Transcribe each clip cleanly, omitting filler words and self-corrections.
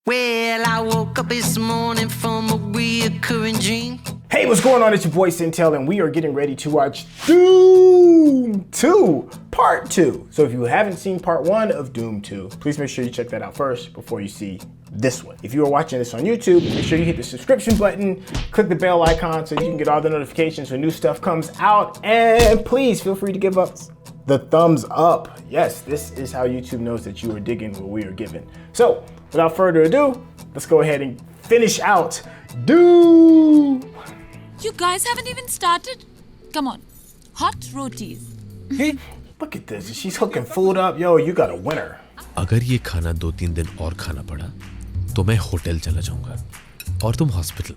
Well, I woke up this morning from a reoccurring dream. Hey, what's going on? It's your boy SYNTELL, and we are getting ready to watch Doom 2 Part 2. So if you haven't seen Part 1 of Doom 2, please make sure you check that out first before you see this one. If you are watching this on YouTube, make sure you hit the subscription button, click the bell icon so you can get all the notifications when new stuff comes out, and please feel free to give us the thumbs up. Yes, this is how YouTube knows that you are digging what we are giving. So without further ado, let's go ahead and finish out Doom. You guys haven't even started? Come on, hot rotis. Hey, look at this. She's hooking food up. Yo, you got a winner. अगर ये खाना 2-3 दिन और खाना पड़ा तो मैं hotel चला जाऊंगा और तुम hospital.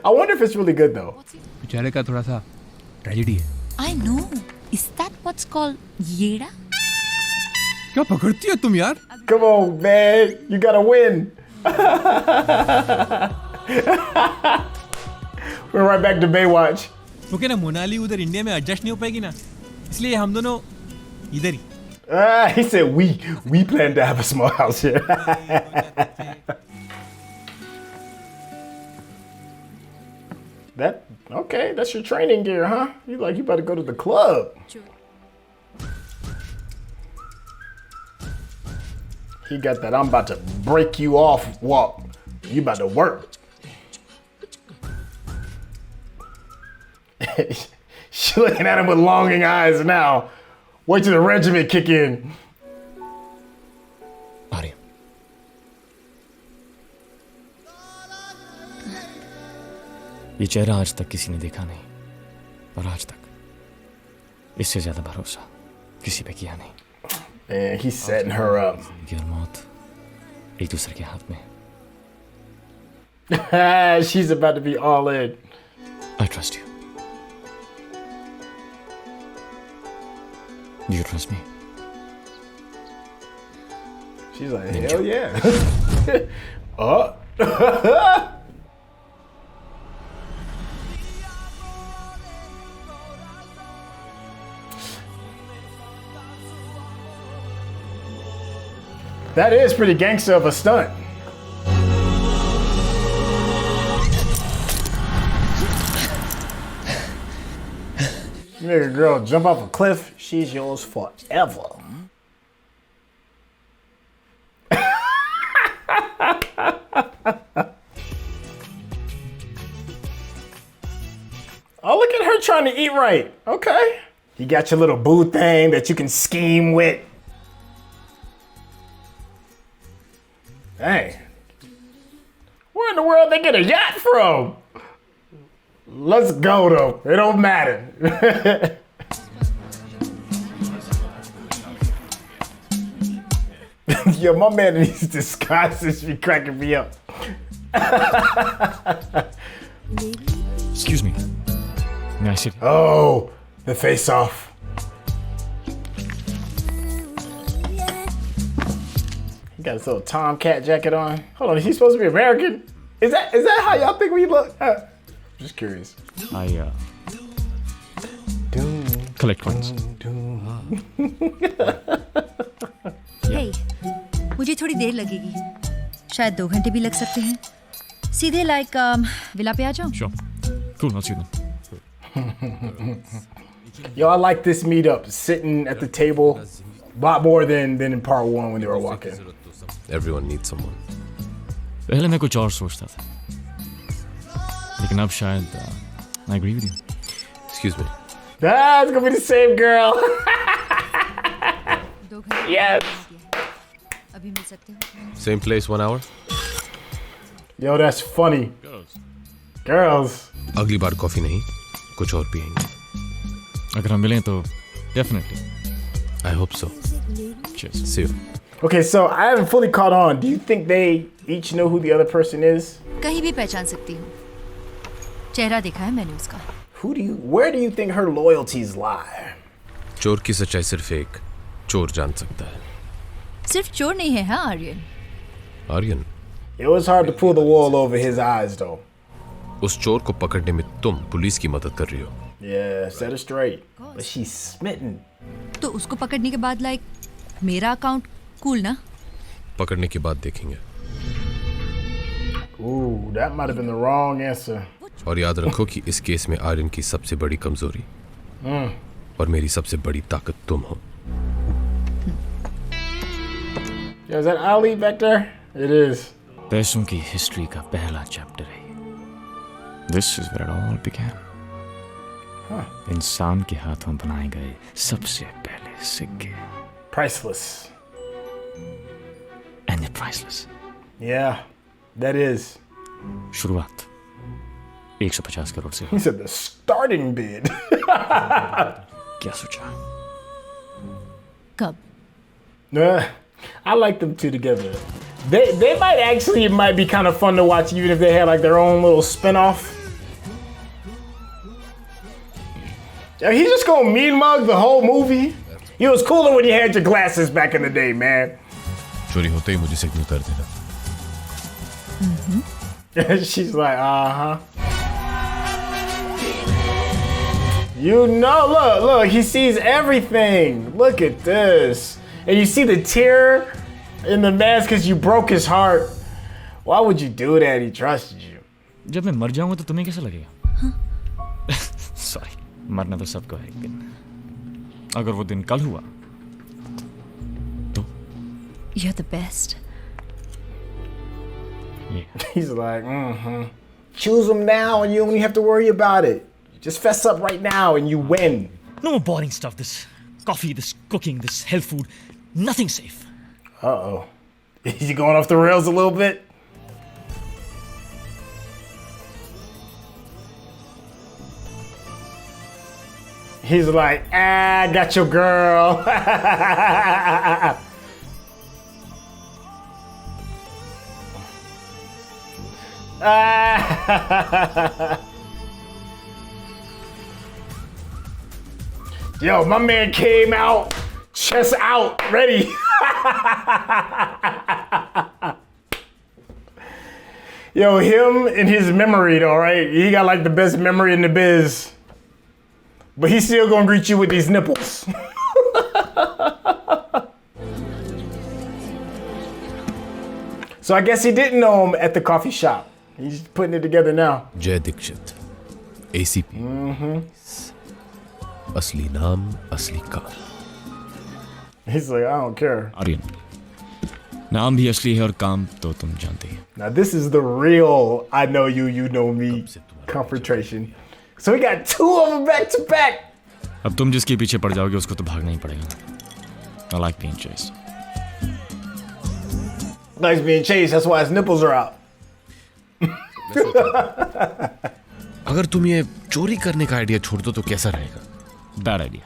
I wonder if it's really good though. बेचारे का थोड़ा सा ट्रेजेडी है. I know. Is that what's called येड़ा? क्या पकड़ती है तुम यार? Come on, man. You gotta win. We're right back to Baywatch. Okay ना, मोनाली उधर इंडिया में एडजस्ट नहीं हो पाएगी ना, इसलिए हम दोनों इधर ही. He said we plan to have a small house here. Okay, that's your training gear, huh? You better go to the club. He got that I'm about to break you off walk. You about to work. She's looking at him with longing eyes now. Wait till the regiment kick in. आर्य, ये चेहरा आज तक किसी ने देखा नहीं और आज तक इससे ज्यादा भरोसा किसी पे किया नहीं. And he's setting her up. और मौत एक दूसरे के हाथ में. She's about to be all in. I trust you. Do you trust me? She's like, hell yeah. That is pretty gangster of a stunt. You make a girl jump off a cliff, she's yours forever. Oh, look at her trying to eat right. Okay. You got your little boo thing that you can scheme with. Dang. Where in the world they get a yacht from? Let's go though. It don't matter. Yo, my man in these disguises be cracking me up. Excuse me. May I sit? Oh, the face off. He got his little Tomcat jacket on. Hold on, is he supposed to be American? Is that how y'all think we look? Just curious. I collect coins. Hey, मुझे थोड़ी देर लगेगी. शायद 2 घंटे भी लग सकते हैं. सीधे विला पे आ जाऊं? Sure. Cool, I'll see you then. Yo, I like this meetup, sitting at the table, a lot more than in part 1 when they were walking. Everyone needs someone. पहले मैं कुछ और सोचता था, लेकिन अब शायद I agree with you. Excuse me. That's gonna be the same girl. Yes. अभी मिल सकते हो? Same place, 1 hour. Yo, that's funny. Girls. अगली बार कॉफी नहीं, कुछ और पिएंगे. अगर हम मिलें तो definitely. I hope so. Cheers. See you. Okay, so I haven't fully caught on. Do you think they each know who the other person is? कहीं भी पहचान सकती हूँ. चेहरा देखा है मैंने उसका. Where do you think her loyalties lie? चोर की सच्चाई सिर्फ एक चोर जान सकता है. सिर्फ चोर नहीं है, हाँ Aryan. Aryan. It was hard to pull the wool over his eyes, though. उस चोर को पकड़ने में तुम पुलिस की मदद कर रही हो. Yeah, set her straight. But she's smitten. तो उसको पकड़ने के बाद मेरा अकाउंट कूल ना. पकड़ने के बाद देखेंगे। Ooh, that might have been the wrong answer. और याद रखो कि इस केस में आर्यन की सबसे बड़ी कमजोरी और मेरी सबसे बड़ी ताकत तुम हो। Yo, is that Ali back there? It is. पैसों की हिस्ट्री का पहला चैप्टर है। This is where it all began. इंसान के हाथों बनाए गए सबसे पहले सिक्के। Priceless. And they're priceless. Yeah, that is. शुरुआत 150 करोड़ से। He said the starting bid. क्या सोचा? कब? I like them two together. They might be kind of fun to watch even if they had like their own little spin-off. Yeah, he's just gonna mean mug the whole movie. He was cooler when you had your glasses back in the day, man. चोरी होते ही मुझे signal कर देना। She's like, You know, look, he sees everything. Look at this. And you see the tear in the mask because you broke his heart. Why would you do that? He trusted you. जब मैं मर जाऊंगा तो तुम्हें कैसा लगेगा? Sorry, मरना तो सबको है एक दिन। अगर वो दिन कल हुआ तो? You're the best. Yeah. He's like, Choose them now and you don't even have to worry about it. Just fess up right now and you win. No more boring stuff. This coffee, this cooking, this health food. Nothing safe. Uh-oh. Is he going off the rails a little bit? He's like, got your girl. Yo, my man came out, chest out, ready. Yo, him and his memory though, right? He got like the best memory in the biz. But he's still gonna greet you with these nipples. So I guess he didn't know him at the coffee shop. He's putting it together now. जय Dixit, ACP. असली नाम, असली काम। He's like, I don't care. Aryan, नाम भी असली है और काम तो तुम जानते ही। Now this is the real I know you, you know me confrontation. So we got two of them back to back. अब तुम जिसके पीछे पड़ जाओगे उसको तो भागना ही पड़ेगा। I like being chased. Likes being chased, that's why his nipples are out. अगर तुम ये चोरी करने का आइडिया छोड़ दो तो कैसा रहेगा? Bad idea.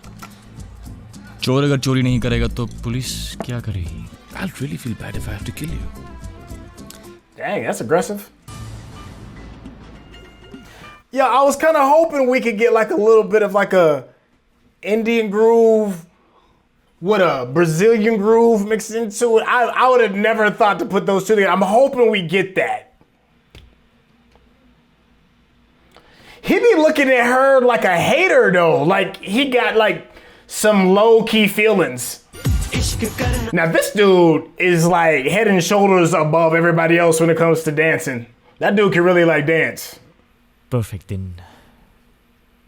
चोर अगर चोरी नहीं करेगा तो पुलिस क्या करेगी? I'll really feel bad if I have to kill you. Dang, that's aggressive. Yeah, I was kind of hoping we could get like a little bit of like a Indian groove with a Brazilian groove mixed into it. I would have never thought to put those two together. I'm hoping we get that. He be looking at her like a hater though. Like he got like some low key feelings. Now this dude is like head and shoulders above everybody else when it comes to dancing. That dude can really like dance. Perfect दिन,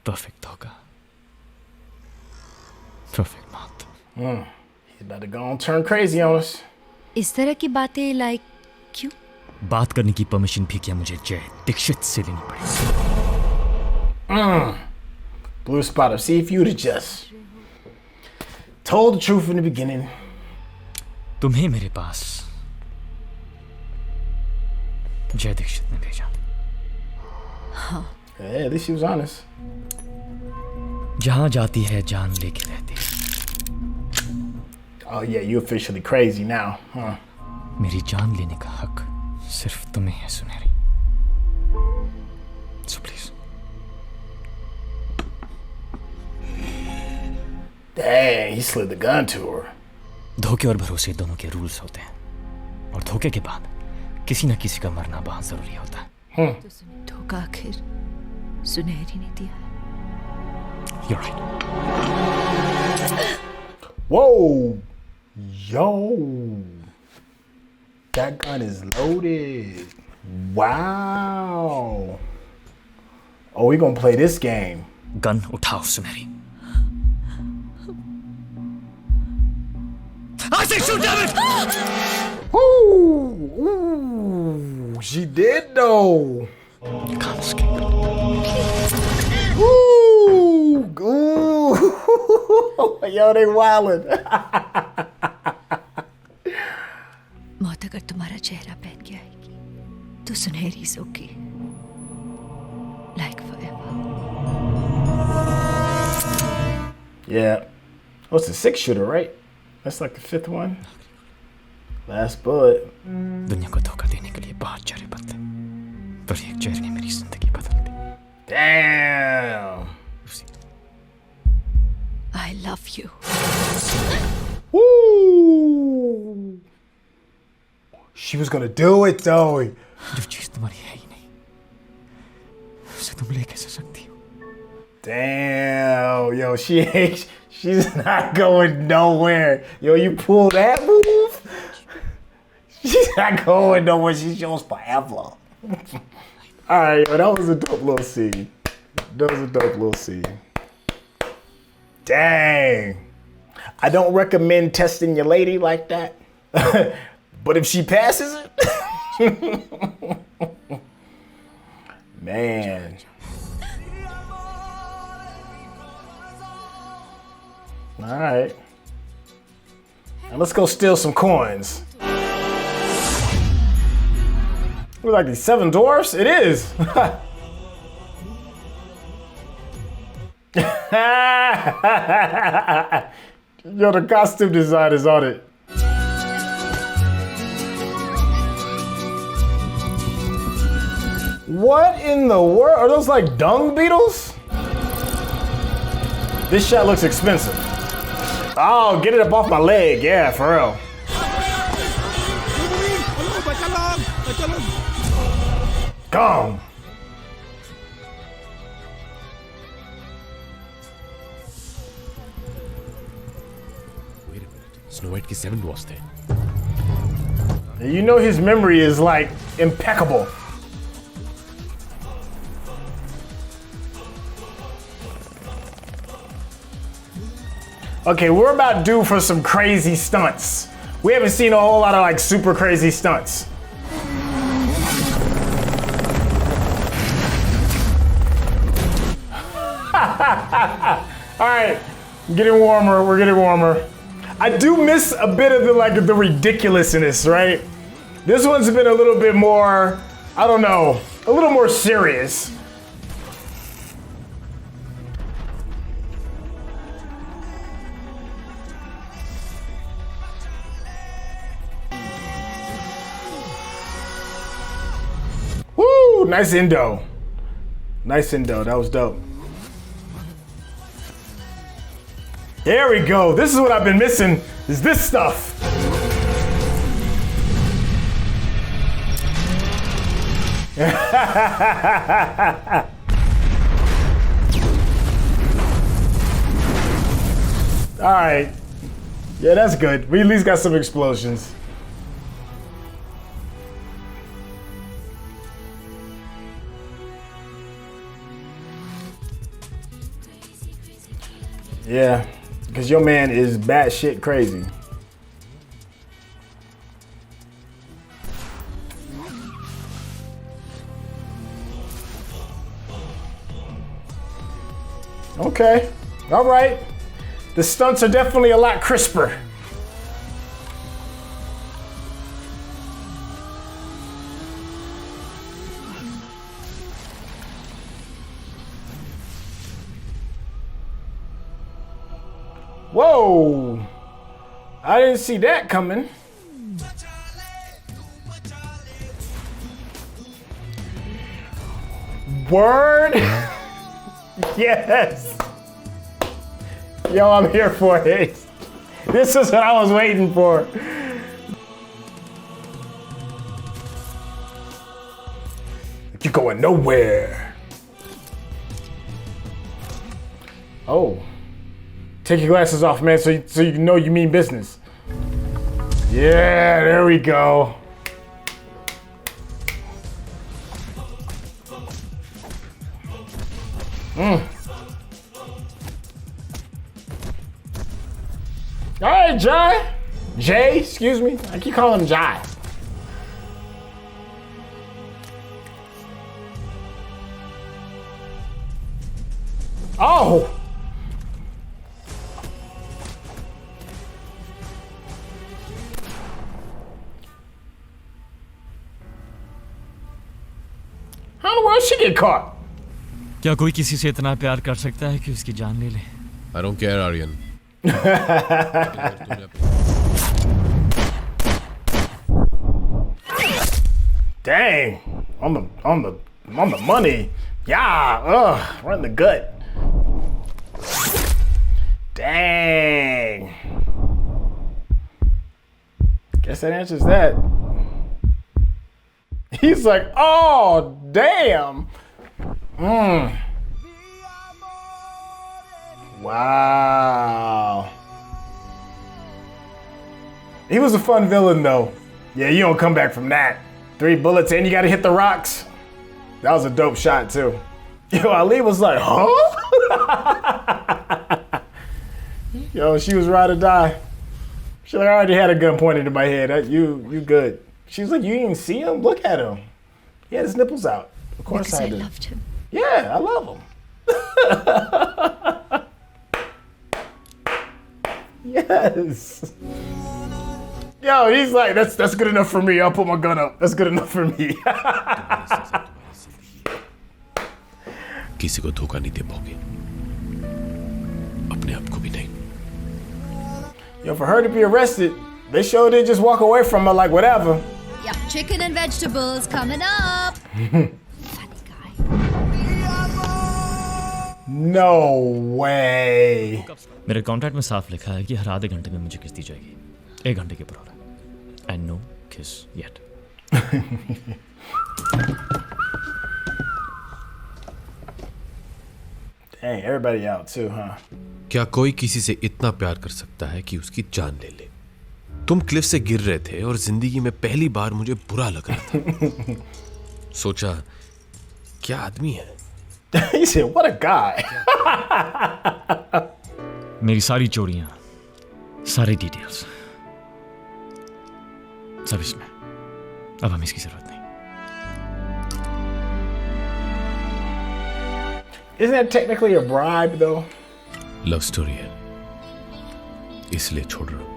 perfect धोखा, perfect मौत। He's about to go and turn crazy on us. इस तरह की बातें like क्यों? बात करने की परमिशन भी क्या मुझे जय दीक्षित से लेनी पड़ेगी? Blue spot up. See if you'd have just told the truth in the beginning. तुम्हें मेरे पास जय दीक्षित ने भेजा। Yeah, at least she was honest. जहां जाती है जान लेके रहती है। Oh yeah, you officially crazy now, huh? मेरी जान लेने का हक सिर्फ तुम्हें है सुनहरी। So please. Dang, he slid the gun to her. धोखे और भरोसे दोनों के रूल्स होते हैं और धोखे के बाद किसी न किसी का मरना बहुत जरूरी होता है। धोखा आखिर सुनहरी ने दिया है। You're right. Whoa, yo. That gun is loaded. Wow. Oh, we gonna play this game. Gun उठाओ सुनहरी. I say shoot, damn it! Ooh, she did though. You can't escape. Ooh, yo, they wildin'. मौत अगर तुम्हारा चेहरा पहन के आएगी तो सुनहरी सोगी like forever. Yeah. Oh, it's a 6-shooter, right? That's like the 5th one. Last bullet. दुनिया को धोखा देने के लिए बहुत चेहरे बदले, पर एक चेहरे ने मेरी जिंदगी बदल दी. Damn. I love you. Woo. She was gonna do it though. जो चीज तुम्हारी है ही नहीं, उसे तुम ले कैसे सकती हो? Damn, yo, she's not going nowhere. Yo, you pull that move, she's not going nowhere. She shows forever. All right, yo, that was a dope little scene. Dang. I don't recommend testing your lady like that. But if she passes it, man. All right. Now let's go steal some coins. We're like these 7 dwarfs? It is. Yo, the costume design is on it. What in the world? Are those like dung beetles? This shot looks expensive. Oh, get it up off my leg. Yeah, for real. Come. Wait a minute. Snow White के 7 dwarfs थे. You know his memory is like impeccable. Okay, we're about due for some crazy stunts. We haven't seen a whole lot of like super crazy stunts. All right, getting warmer. We're getting warmer. I do miss a bit of the ridiculousness, right? This one's been a little bit more, I don't know, a little more serious. Woo, nice endo. Nice endo, that was dope. There we go. This is what I've been missing, is this stuff. All right. Yeah, that's good. We at least got some explosions. Yeah, because your man is batshit crazy. Okay, all right. The stunts are definitely a lot crisper. Whoa, I didn't see that coming. Word? Yes. Yo, I'm here for it. This is what I was waiting for. You're going nowhere. Oh. Take your glasses off, man, so you know you mean business. Yeah, there we go. All right, Jai. Jay, excuse me. I keep calling him Jai. Oh. How in the world she get caught? क्या कोई किसी से इतना प्यार कर सकता है कि उसकी जान ले ले? I don't care, Aryan. Dang, on the money. Yeah, right in the gut. Dang. Guess that answers that. He's like, oh, damn. Wow. He was a fun villain, though. Yeah, you don't come back from that. 3 bullets and you gotta hit the rocks. That was a dope shot, too. Yo, Ali was like, huh? Yo, she was ride or die. She like, I already had a gun pointed to my head. You good. She was like, you didn't even see him? Look at him. He had his nipples out. Of course Because I I do. loved him. Yeah, I love him. Yes. Yo, he's like, that's good enough for me. I'll put my gun up. That's good enough for me. किसी को धोखा नहीं दे पाओगे, अपने आप को भी नहीं. Yo, for her to be arrested, they sure did just walk away from her like whatever. Yeah, chicken and vegetables coming up. Funny guy. No way. मेरे कॉन्ट्रैक्ट में साफ लिखा है कि हर आधे घंटे में मुझे किस दी जाएगी. 1 घंटे के ऊपर. And no kiss yet. Dang, everybody out too, huh? क्या कोई किसी से इतना प्यार कर सकता है कि उसकी जान ले ले? तुम क्लिफ से गिर रहे थे और जिंदगी में पहली बार मुझे बुरा लग रहा था. सोचा, क्या आदमी है? He said, what a guy. मेरी सारी चोरियां, सारे डिटेल्स, सब इसमें. अब हमें इसकी जरूरत नहीं. Isn't that technically a bribe, though? Love story है, इसलिए छोड़ रहा हूं.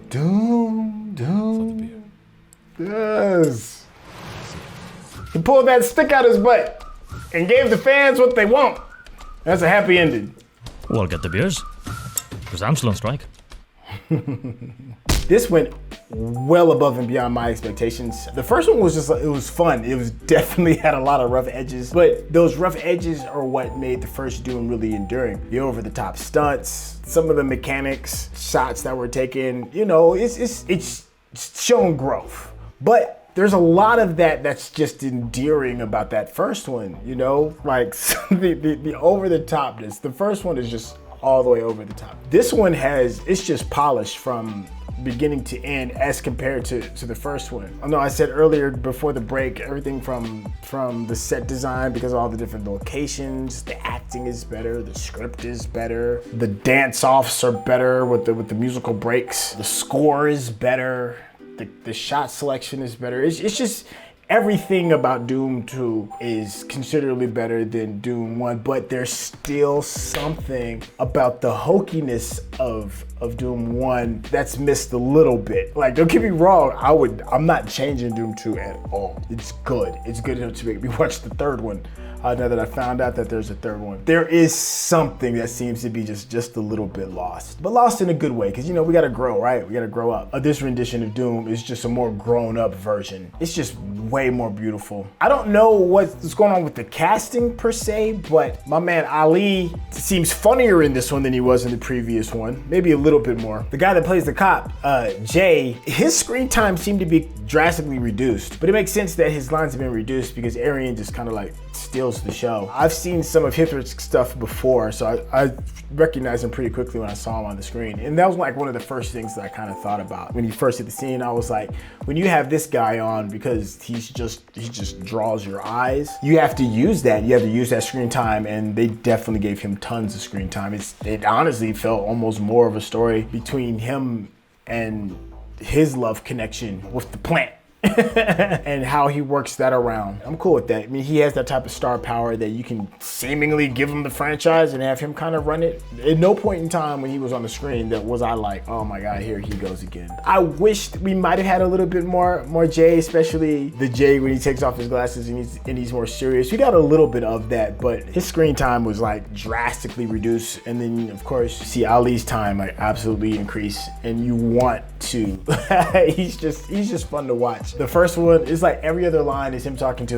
Doom. Yes. He pulled that stick out his butt and gave the fans what they want. That's a happy ending. Well, get the beers, because I'm still on strike. This went well above and beyond my expectations. The first one was just, it was fun. It was definitely had a lot of rough edges, but those rough edges are what made the first Doom really enduring. The over-the-top stunts, some of the mechanics, shots that were taken, you know, it's shown growth. But there's a lot of that's just endearing about that first one, you know? Like the over-the-topness. The first one is just all the way over the top. This one it's just polished from beginning to end as compared to the first one. I know I said earlier before the break, everything from the set design, because of all the different locations, the acting is better, the script is better, the dance-offs are better with the musical breaks, the score is better, the shot selection is better. It's just everything about Doom 2 is considerably better than Doom 1, but there's still something about the hokiness of Doom 1 that's missed a little bit. Like, don't get me wrong, I'm not changing Doom 2 at all. It's good. It's good enough to make me watch the third one. Now that I found out that there's a third one. There is something that seems to be just a little bit lost. But lost in a good way, because, you know, we gotta grow, right? We gotta grow up. This rendition of Doom is just a more grown up version. It's just way more beautiful. I don't know what's going on with the casting per se, but my man Ali seems funnier in this one than he was in the previous one. Maybe a little bit more. The guy that plays the cop, Jay, his screen time seemed to be drastically reduced, but it makes sense that his lines have been reduced because Aryan just kind of like steals the show. I've seen some of Hrithik's stuff before, so I recognized him pretty quickly when I saw him on the screen. And that was like one of the first things that I kind of thought about when he first hit the scene. I was like, when you have this guy on, because he just draws your eyes, you have to use that. You have to use that screen time, and they definitely gave him tons of screen time. It honestly felt almost more of a story between him and his love connection with the plant. And how he works that around. I'm cool with that. I mean, he has that type of star power that you can seemingly give him the franchise and have him kind of run it. At no point in time when he was on the screen that was I like, oh my God, here he goes again. I wished we might have had a little bit more Jay, especially the Jay when he takes off his glasses and he's more serious. We got a little bbit of that, but his screen time was like drastically reduced. And then of course, you see Ali's time like absolutely increase, and you want to. he's just fun to watch. The first one is like every other line is him talking to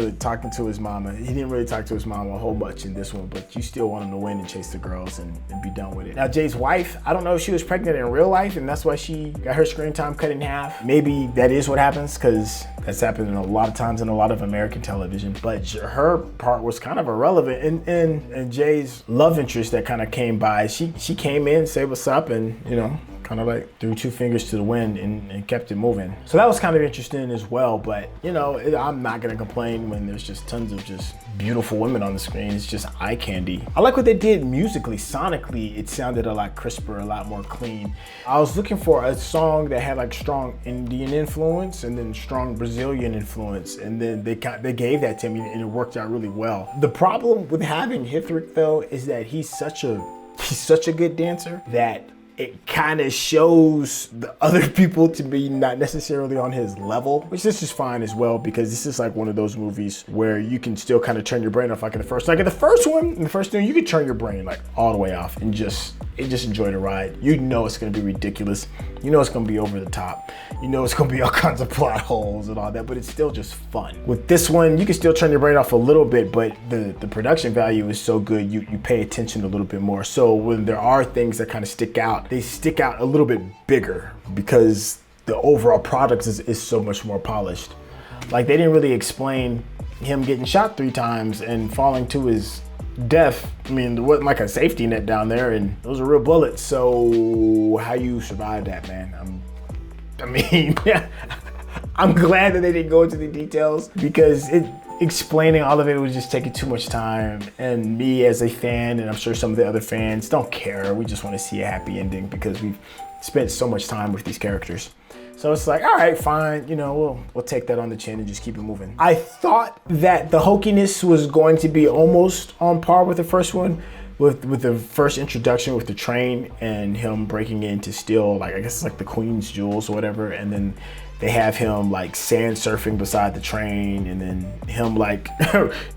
his mama. He didn't really talk to his mama a whole bunch in this one, but you still want him to win and chase the girls and be done with it. Now Jay's wife, I don't know if she was pregnant in real life and that's why she got her screen time cut in half. Maybe that is what happens, because that's happened a lot of times in a lot of American television. But her part was kind of irrelevant. And Jay's love interest that kind of came by, she came in, said what's up, and kind of like threw two fingers to the wind and kept it moving. So that was kind of interesting as well, but I'm not gonna complain when there's just tons of just beautiful women on the screen. It's just eye candy. I like what they did musically. Sonically, it sounded a lot crisper, a lot more clean. I was looking for a song that had like strong Indian influence and then strong Brazilian influence, and then they gave that to me and it worked out really well. The problem with having Hrithik though is that he's such a good dancer that it kind of shows the other people to be not necessarily on his level, which this is fine as well, because this is like one of those movies where you can still kind of turn your brain off. Like in the first one, you can turn your brain like all the way off and just enjoy the ride. You know it's gonna be ridiculous. You know it's gonna be over the top. You know it's gonna be all kinds of plot holes and all that, but it's still just fun. With this one, you can still turn your brain off a little bit, but the production value is so good, you pay attention a little bit more. So when there are things that kind of stick out, they stick out a little bit bigger because the overall product is so much more polished. Like they didn't really explain him getting shot 3 times and falling to his death. I mean, there wasn't like a safety net down there, and those are real bullets. So how you survive that, man? I'm glad that they didn't go into the details, because explaining all of it was just taking too much time, and me as a fan, and I'm sure some of the other fans don't care. We just want to see a happy ending because we've spent so much time with these characters. So it's like, all right, fine, we'll take that on the chin and just keep it moving. I thought that the hokiness was going to be almost on par with the first one, with the first introduction with the train and him breaking in to steal, like, I guess it's like the Queen's jewels or whatever, and then they have him like sand surfing beside the train, and then him like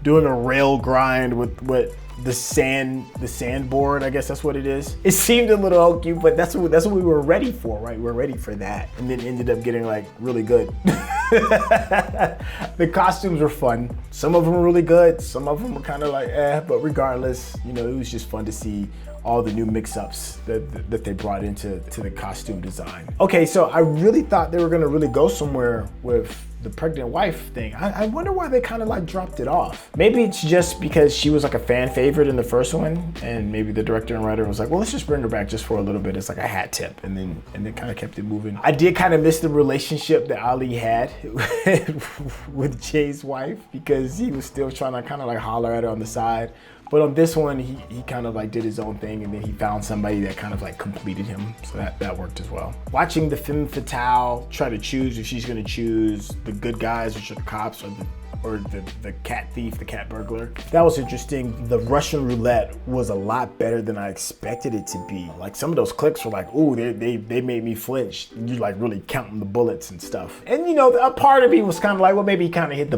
doing a rail grind with what the sandboard, I guess that's what it is. It seemed a little hokey, but that's what we were ready for, right? We're ready for that, and then ended up getting like really good. The costumes were fun. Some of them were really good. Some of them were kind of like but regardless, it was just fun to see all the new mix-ups that they brought into the costume design. Okay, so I really thought they were gonna really go somewhere with the pregnant wife thing. I wonder why they kind of like dropped it off. Maybe it's just because she was like a fan favorite in the first one, and maybe the director and writer was like, well, let's just bring her back just for a little bit. It's like a hat tip, and then kind of kept it moving. I did kind of miss the relationship that Ali had with Jay's wife, because he was still trying to kind of like holler at her on the side. But on this one, he kind of like did his own thing, and then he found somebody that kind of like completed him. So that worked as well. Watching the femme fatale try to choose if she's gonna choose the good guys, which are the cops, or the cat thief, the cat burglar. That was interesting. The Russian roulette was a lot better than I expected it to be. Like some of those clicks were like, ooh, they made me flinch. You're like really counting the bullets and stuff. And a part of me was kind of like, well, maybe he kind of hit the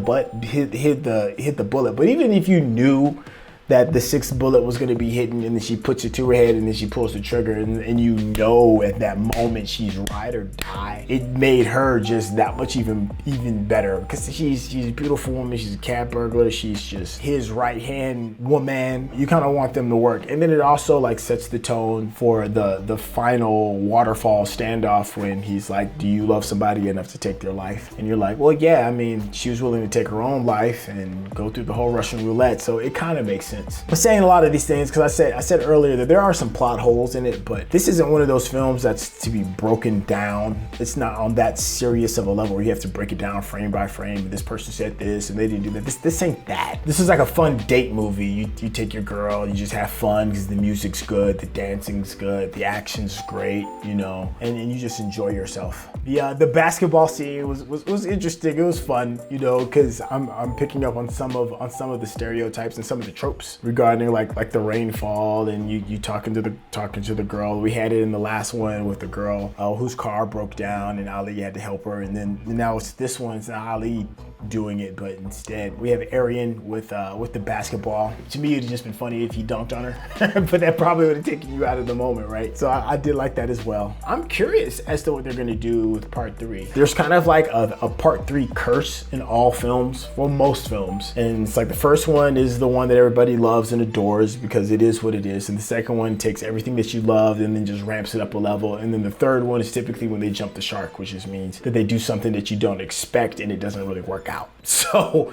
bullet. But even if you knew that the 6th bullet was going to be hitting, and then she puts it to her head, and then she pulls the trigger, and at that moment she's ride or die, it made her just that much even better, because she's a beautiful woman. She's a cat burglar. She's just his right hand woman. You kind of want them to work, and then it also like sets the tone for the final waterfall standoff when he's like, do you love somebody enough to take their life? And you're like, well, yeah, I mean, she was willing to take her own life and go through the whole Russian roulette, so it kind of makes sense. sense. I'm saying a lot of these things because I said earlier that there are some plot holes in it, but this isn't one of those films that's to be broken down. It's not on that serious of a level where you have to break it down frame by frame. This person said this and they didn't do that. This ain't that. This is like a fun date movie. You take your girl, you just have fun because the music's good, the dancing's good, the action's great, you know, and you just enjoy yourself. The basketball scene was interesting. It was fun, you know, because I'm picking up on some of the stereotypes and some of the tropes regarding like the rainfall and you talking to the girl. We had it in the last one with the girl whose car broke down and Ali had to help her, and then now it's this one. It's not Ali doing it, but instead we have Arian with the basketball. To me, it'd just been funny if he dunked on her, but that probably would have taken you out of the moment, right? So I did like that as well. I'm curious as to what they're gonna do with part 3. There's kind of like a part 3 curse in all films, well, most films, and it's like the first one is the one that everybody loves and adores because it is what it is, and the second one takes everything that you loved and then just ramps it up a level, and then the third one is typically when they jump the shark, which just means that they do something that you don't expect and it doesn't really work out. So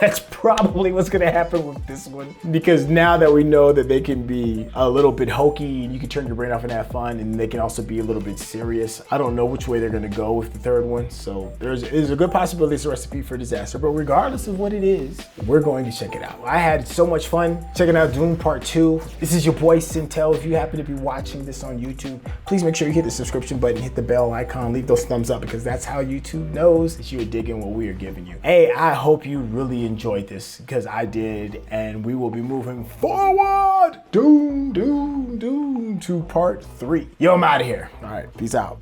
that's probably what's gonna happen with this one, because now that we know that they can be a little bit hokey and you can turn your brain off and have fun, and they can also be a little bit serious, I don't know which way they're gonna go with the third one. So there's a good possibility it's a recipe for disaster, but regardless of what it is, we're going to check it out. I had so much fun checking out Doom Part 2. This is your boy SYNTELL. If you happen to be watching this on YouTube, please make sure you hit the subscription button, hit the bell icon, leave those thumbs up, because that's how YouTube knows that you are digging what we are giving you. Hey, I hope you really enjoyed this, because I did, and we will be moving forward. Doom to Part 3. Yo, I'm out of here. All right, peace out.